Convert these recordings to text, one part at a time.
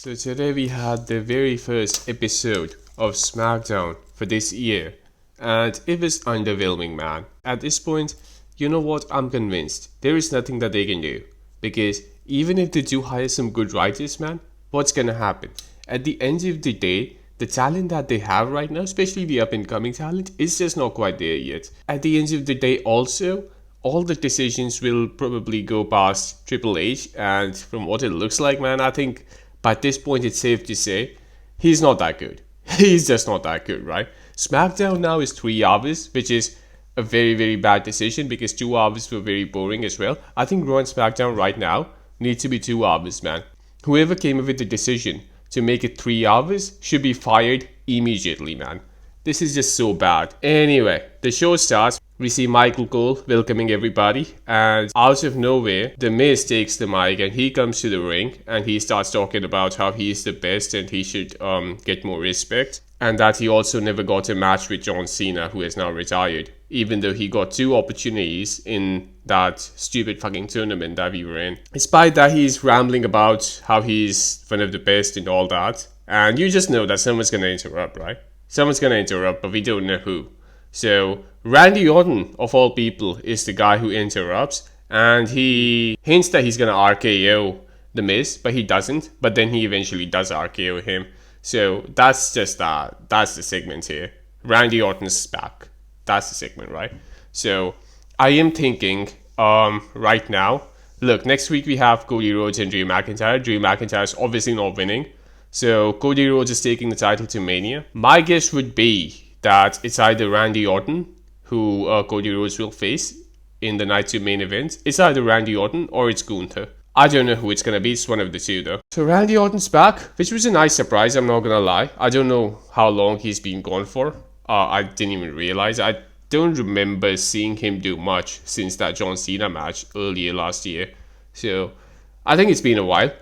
So today we had the very first episode of Smackdown for this year, and it was underwhelming, man. At this point, you know what? I'm convinced there is nothing that they can do, because even if they do hire some good writers, man, what's gonna happen? At the end of the day, the talent that they have right now, especially the up and coming talent, is just not quite there yet. At the end of the day, also, all the decisions will probably go past Triple H, and from what it looks like, man, I think by this point it's safe to say he's not that good. He's just not that good, right? SmackDown now is 3 hours, which is a very, very bad decision because 2 hours were very boring as well. I think Raw and SmackDown right now need to be 2 hours, man. Whoever came up with the decision to make it 3 hours should be fired immediately, man. This is just so bad. Anyway, the show starts. We see Michael Cole welcoming everybody, and out of nowhere, The Miz takes the mic and he comes to the ring and he starts talking about how he is the best and he should get more respect, and that he also never got a match with John Cena, who is now retired, even though he got 2 opportunities in that stupid fucking tournament that we were in. Despite that, he's rambling about how he's one of the best and all that, and you just know that someone's gonna interrupt, right? Someone's gonna interrupt, but we don't know who. So Randy Orton, of all people, is the guy who interrupts, and he hints that he's gonna RKO The Miz, but he doesn't. But then he eventually does RKO him. So that's just that. That's the segment here. Randy Orton's back. That's the segment, right? So I am thinking, right now. Look, next week we have Cody Rhodes and Drew McIntyre. Drew McIntyre is obviously not winning, so Cody Rhodes is taking the title to Mania. My guess would be that it's either Randy Orton, who Cody Rhodes will face in the Night 2 main event. It's either Randy Orton or it's Gunther. I don't know who it's gonna be, it's one of the two though. So Randy Orton's back, which was a nice surprise, I'm not gonna lie. I don't know how long he's been gone for. I didn't even realize. I don't remember seeing him do much since that John Cena match earlier last year. So I think it's been a while.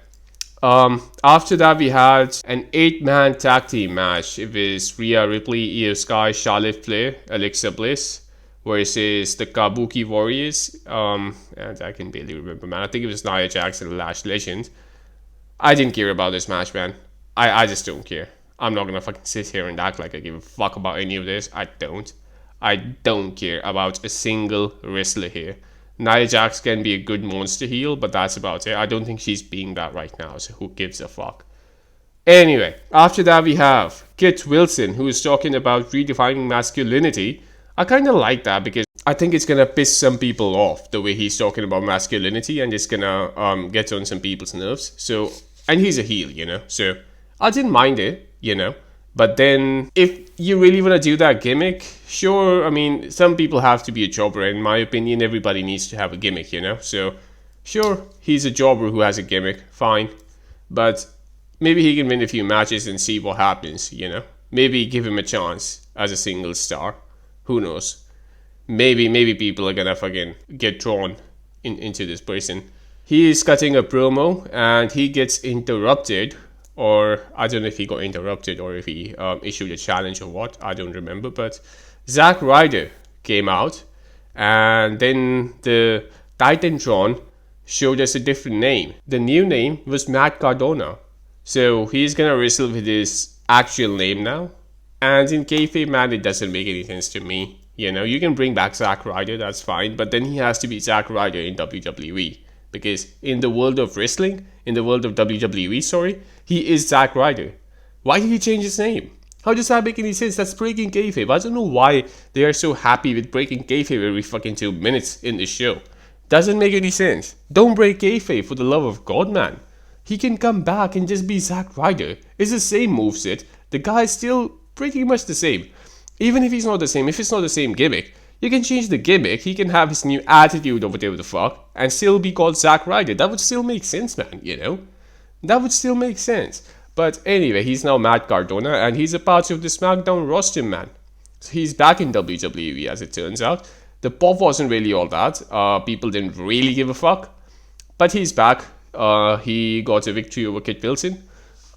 After that, we had an 8-man tag team match. It was Rhea Ripley, Io Sky, Charlotte Flair, Alexa Bliss versus the Kabuki Warriors. And I can barely remember, man. I think it was Nia Jax and Lash Legend. I didn't care about this match, man. I just don't care. I'm not gonna fucking sit here and act like I give a fuck about any of this. I don't. I don't care about a single wrestler here. Nia Jax can be a good monster heel, but that's about it. I don't think she's being that right now, so who gives a fuck? Anyway, after that we have Kit Wilson, who is talking about redefining masculinity. I kind of like that because I think it's gonna piss some people off the way he's talking about masculinity, and it's gonna get on some people's nerves. So, and he's a heel, you know, so I didn't mind it, you know. But then, if you really want to do that gimmick, sure, I mean, some people have to be a jobber. In my opinion, everybody needs to have a gimmick, you know? So, sure, he's a jobber who has a gimmick, fine. But maybe he can win a few matches and see what happens, you know? Maybe give him a chance as a single star. Who knows? Maybe people are gonna fucking get drawn into this person. He is cutting a promo and he gets interrupted. Or I don't know if he got interrupted or if he issued a challenge or what. I don't remember. But Zack Ryder came out, and then the Titantron showed us a different name. The new name was Matt Cardona. So he's gonna wrestle with his actual name now. And in kayfabe, man, it doesn't make any sense to me. You know, you can bring back Zack Ryder, that's fine. But then he has to be Zack Ryder in WWE. Because in the world of wrestling, in the world of WWE, he is Zack Ryder. Why did he change his name? How does that make any sense? That's breaking kayfabe. I don't know why they are so happy with breaking kayfabe every fucking 2 minutes in the show. Doesn't make any sense. Don't break kayfabe, for the love of God, man. He can come back and just be Zack Ryder. It's the same moveset. The guy's still pretty much the same. Even if he's not the same, if it's not the same gimmick, you can change the gimmick, he can have his new attitude or whatever the fuck, and still be called Zack Ryder. That would still make sense, man, you know? That would still make sense. But anyway, he's now Matt Cardona, and he's a part of the Smackdown roster, man. So he's back in WWE, as it turns out. The pop wasn't really all that. People didn't really give a fuck. But he's back. He got a victory over Kit Wilson.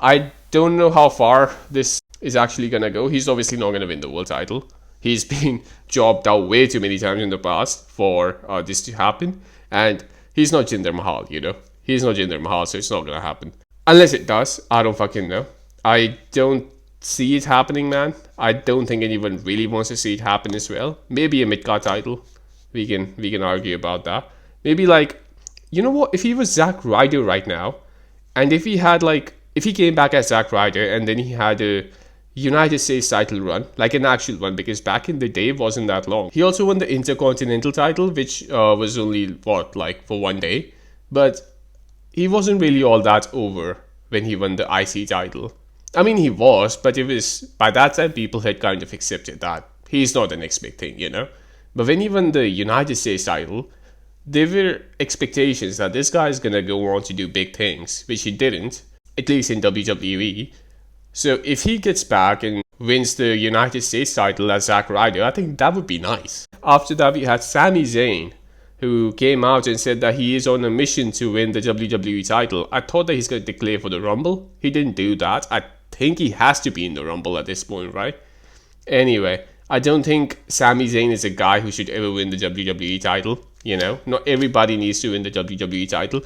I don't know how far this is actually gonna go. He's obviously not gonna win the world title. He's been jobbed out way too many times in the past for this to happen. And he's not Jinder Mahal, you know. He's not Jinder Mahal, so it's not going to happen. Unless it does, I don't fucking know. I don't see it happening, man. I don't think anyone really wants to see it happen as well. Maybe a mid-card title. We can argue about that. Maybe like, you know what? If he was Zack Ryder right now, and if he had like, if he came back as Zack Ryder and then he had a United States title run, like an actual one, because back in the day it wasn't that long. He also won the Intercontinental title, which was only what, like for one day, but he wasn't really all that over when he won the IC title. I mean, he was, but it was by that time people had kind of accepted that he's not the next big thing, you know. But when he won the United States title, there were expectations that this guy is gonna go on to do big things, which he didn't, at least in WWE. So if he gets back and wins the United States title as Zack Ryder, I think that would be nice. After that, we had Sami Zayn, who came out and said that he is on a mission to win the WWE title. I thought that he's going to declare for the Rumble. He didn't do that. I think he has to be in the Rumble at this point, right? Anyway, I don't think Sami Zayn is a guy who should ever win the WWE title. You know, not everybody needs to win the WWE title.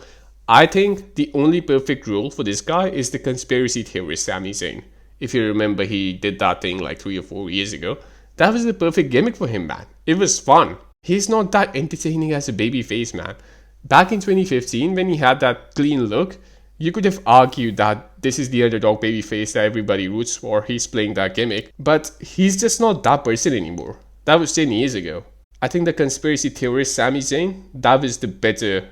I think the only perfect role for this guy is the conspiracy theorist Sami Zayn. If you remember, he did that thing like 3 or 4 years ago. That was the perfect gimmick for him, man. It was fun. He's not that entertaining as a babyface, man. Back in 2015, when he had that clean look, you could have argued that this is the underdog babyface that everybody roots for. He's playing that gimmick. But he's just not that person anymore. That was 10 years ago. I think the conspiracy theorist Sami Zayn, that was the better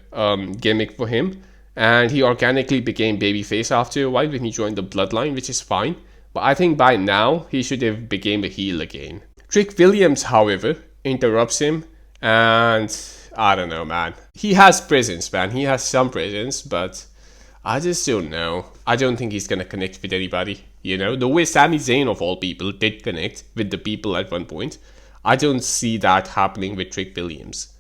gimmick for him. And he organically became babyface after a while when he joined the Bloodline, which is fine. But I think by now, he should have become a heel again. Trick Williams, however, interrupts him. And I don't know, man. He has presence, man. He has some presence, but I just don't know. I don't think he's gonna connect with anybody. You know, the way Sami Zayn of all people did connect with the people at one point, I don't see that happening with Trick Williams.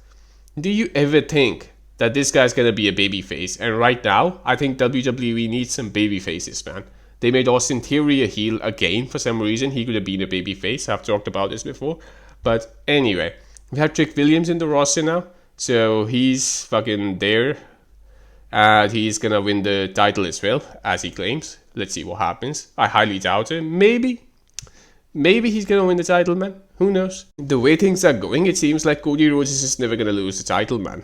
Do you ever think that this guy's gonna be a babyface? And right now, I think WWE needs some babyfaces, man. They made Austin Theory a heel again for some reason. He could have been a babyface. I've talked about this before. But anyway, we have Trick Williams in the roster now. So he's fucking there. And he's gonna win the title as well, as he claims. Let's see what happens. I highly doubt it. Maybe he's gonna win the title, man. Who knows? The way things are going, it seems like Cody Rhodes is just never gonna lose the title, man.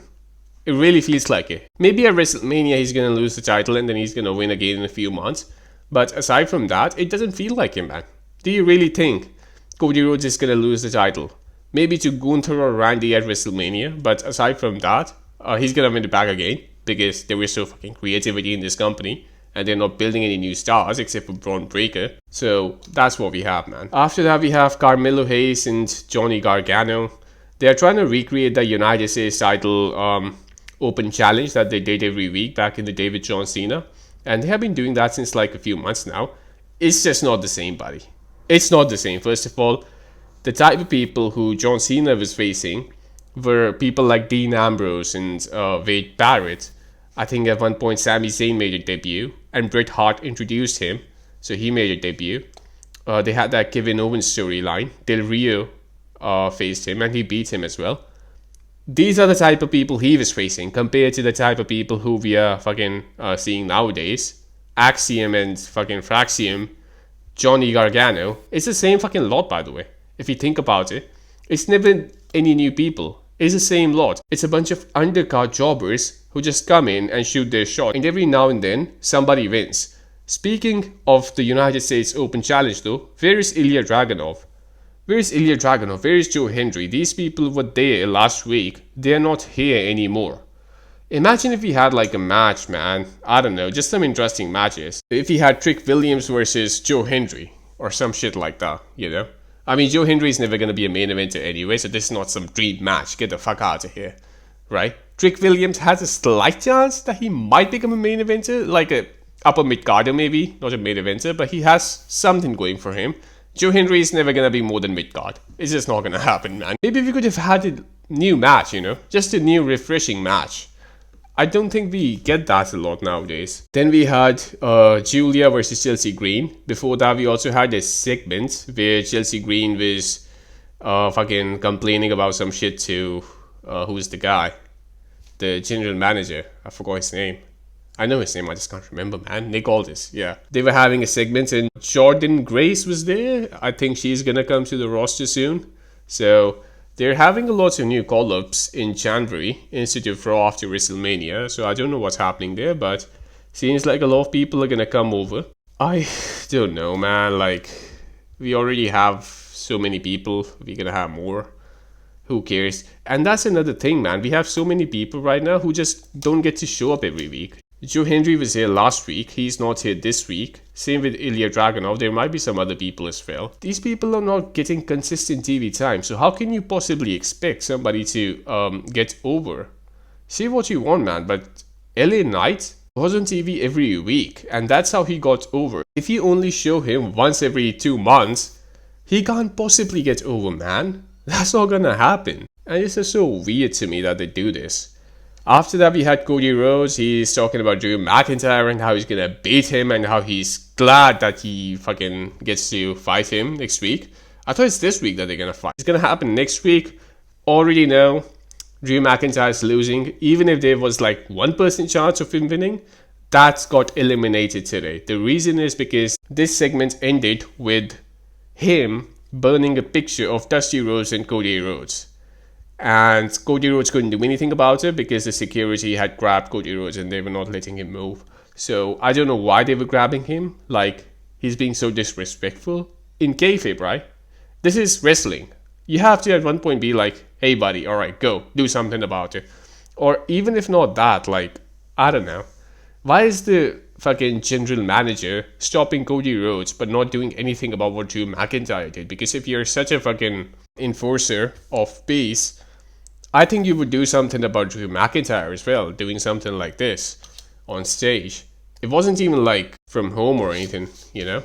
It really feels like it. Maybe at WrestleMania he's gonna lose the title and then he's gonna win again in a few months. But aside from that, it doesn't feel like him, man. Do you really think Cody Rhodes is gonna lose the title? Maybe to Gunther or Randy at WrestleMania, but aside from that, he's gonna win it back again because there is so fucking creativity in this company and they're not building any new stars except for Braun Breaker. So that's what we have, man. After that, we have Carmelo Hayes and Johnny Gargano. They're trying to recreate the United States title open challenge that they did every week back in the day with John Cena. And they have been doing that since like a few months now. It's just not the same, buddy. It's not the same. First of all, the type of people who John Cena was facing were people like Dean Ambrose and Wade Barrett. I think at one point Sami Zayn made a debut and Bret Hart introduced him, so he made a debut. They had that Kevin Owens storyline. Del Rio faced him and he beat him as well. These are the type of people he was facing compared to the type of people who we are fucking seeing nowadays. Axiom and fucking Fraxium, Johnny Gargano. It's the same fucking lot, by the way. If you think about it, it's never any new people. It's the same lot. It's a bunch of undercard jobbers who just come in and shoot their shot, and every now and then somebody wins. Speaking of the United States Open Challenge though, where is Ilya Dragunov? Where is Ilya Dragunov? Where is Joe Hendry? These people were there last week. They're not here anymore. Imagine if we had like a match, man. I don't know, just some interesting matches. If we had Trick Williams versus Joe Hendry or some shit like that, you know? I mean, Joe Hendry is never going to be a main eventer anyway, so this is not some dream match. Get the fuck out of here, right? Trick Williams has a slight chance that he might become a main eventer, like a upper mid-carder maybe, not a main eventer, but he has something going for him. Joe Hendry is never going to be more than mid-card. It's just not going to happen, man. Maybe we could have had a new match, you know? Just a new refreshing match. I don't think we get that a lot nowadays. Then we had Julia versus Chelsea Green. Before that, we also had a segment where Chelsea Green was fucking complaining about some shit to, who's the guy? The general manager. I forgot his name. I know his name, I just can't remember, man. Nick Aldis, yeah. They were having a segment and Jordan Grace was there. I think she's gonna come to the roster soon. So they're having a lot of new call-ups in January instead of Raw after WrestleMania. So I don't know what's happening there, but seems like a lot of people are gonna come over. I don't know, man. Like, we already have so many people. We're gonna have more. Who cares? And that's another thing, man. We have so many people right now who just don't get to show up every week. Joe Hendry was here last week. He's not here this week. Same with Ilya Dragunov. There might be some other people as well. These people are not getting consistent TV time. So how can you possibly expect somebody to get over? Say what you want, man. But LA Knight was on TV every week. And that's how he got over. If you only show him once every 2 months, he can't possibly get over, man. That's not gonna happen. And it's just so weird to me that they do this. After that, we had Cody Rhodes. He's talking about Drew McIntyre and how he's gonna beat him and how he's glad that he fucking gets to fight him next week. I thought it's this week that they're gonna fight. It's gonna happen next week. Already know Drew McIntyre's losing. Even if there was like 1% chance of him winning, that got eliminated today. The reason is because this segment ended with him burning a picture of Dusty Rhodes and Cody Rhodes. And Cody Rhodes couldn't do anything about it because the security had grabbed Cody Rhodes and they were not letting him move. So I don't know why they were grabbing him. Like, he's being so disrespectful. In kayfabe, right? This is wrestling. You have to at one point be like, hey buddy, alright, go, do something about it. Or even if not that, like, I don't know. Why is the fucking general manager stopping Cody Rhodes but not doing anything about what Drew McIntyre did? Because if you're such a fucking enforcer of peace, I think you would do something about Drew McIntyre as well, doing something like this on stage. It wasn't even like from home or anything, you know?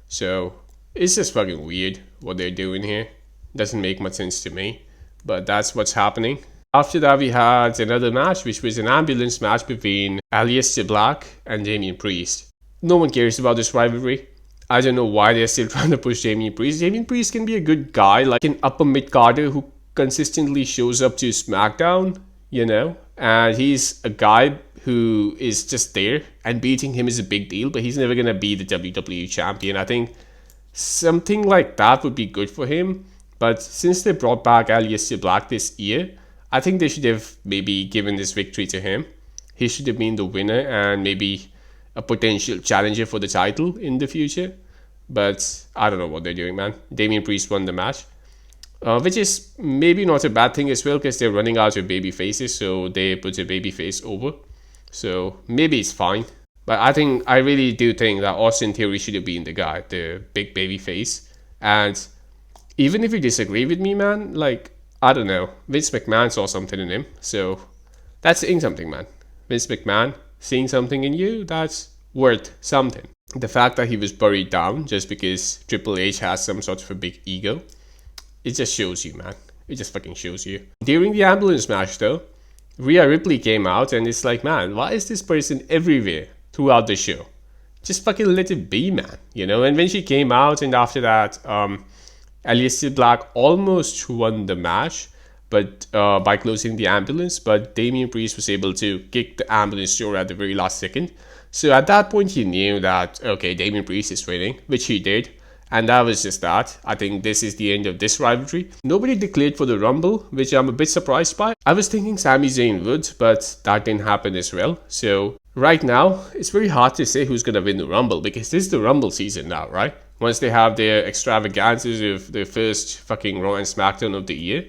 So it's just fucking weird what they're doing here. Doesn't make much sense to me, but that's what's happening. After that, we had another match, which was an ambulance match between Aleister Black and Damian Priest. No one cares about this rivalry. I don't know why they're still trying to push Damian Priest. Damian Priest can be a good guy, like an upper mid-carder who consistently shows up to Smackdown, you know? And he's a guy who is just there, and beating him is a big deal, but he's never gonna be the WWE champion. I think something like that would be good for him. But since they brought back Aleister Black this year, I think they should have maybe given this victory to him. He should have been the winner and maybe a potential challenger for the title in the future. But I don't know what they're doing, man. Damian Priest won the match. Which is maybe not a bad thing as well, because they're running out of baby faces, so they put a baby face over. So maybe it's fine. But I really do think that Austin Theory should have been the guy, the big baby face. And even if you disagree with me, man, like, I don't know, Vince McMahon saw something in him. So that's saying something, man. Vince McMahon seeing something in you, that's worth something. The fact that he was buried down just because Triple H has some sort of a big ego, it just shows you, man. It just fucking shows you. During the ambulance match, though, Rhea Ripley came out and it's like, man, why is this person everywhere throughout the show? Just fucking let it be, man. You know, and when she came out and after that, Aleister Black almost won the match, but by closing the ambulance, but Damian Priest was able to kick the ambulance door at the very last second. So at that point, he knew that, okay, Damian Priest is winning, which he did. And that was just that. I think this is the end of this rivalry. Nobody declared for the Rumble, which I'm a bit surprised by. I was thinking Sami Zayn would, but that didn't happen as well. So right now, it's very hard to say who's going to win the Rumble, because this is the Rumble season now, right? Once they have their extravagances of the first fucking Raw and SmackDown of the year.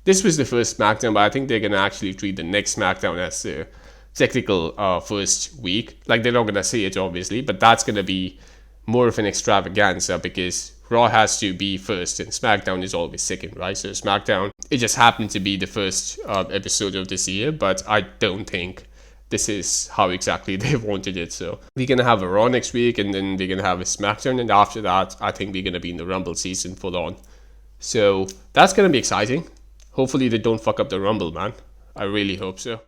This was the first SmackDown, but I think they're going to actually treat the next SmackDown as the technical first week. Like, they're not going to say it, obviously, but that's going to be more of an extravaganza because Raw has to be first and SmackDown is always second, right? So SmackDown, it just happened to be the first episode of this year, but I don't think this is how exactly they wanted it. So we're going to have a Raw next week and then we're going to have a SmackDown, and after that, I think we're going to be in the Rumble season full on. So that's going to be exciting. Hopefully they don't fuck up the Rumble, man. I really hope so.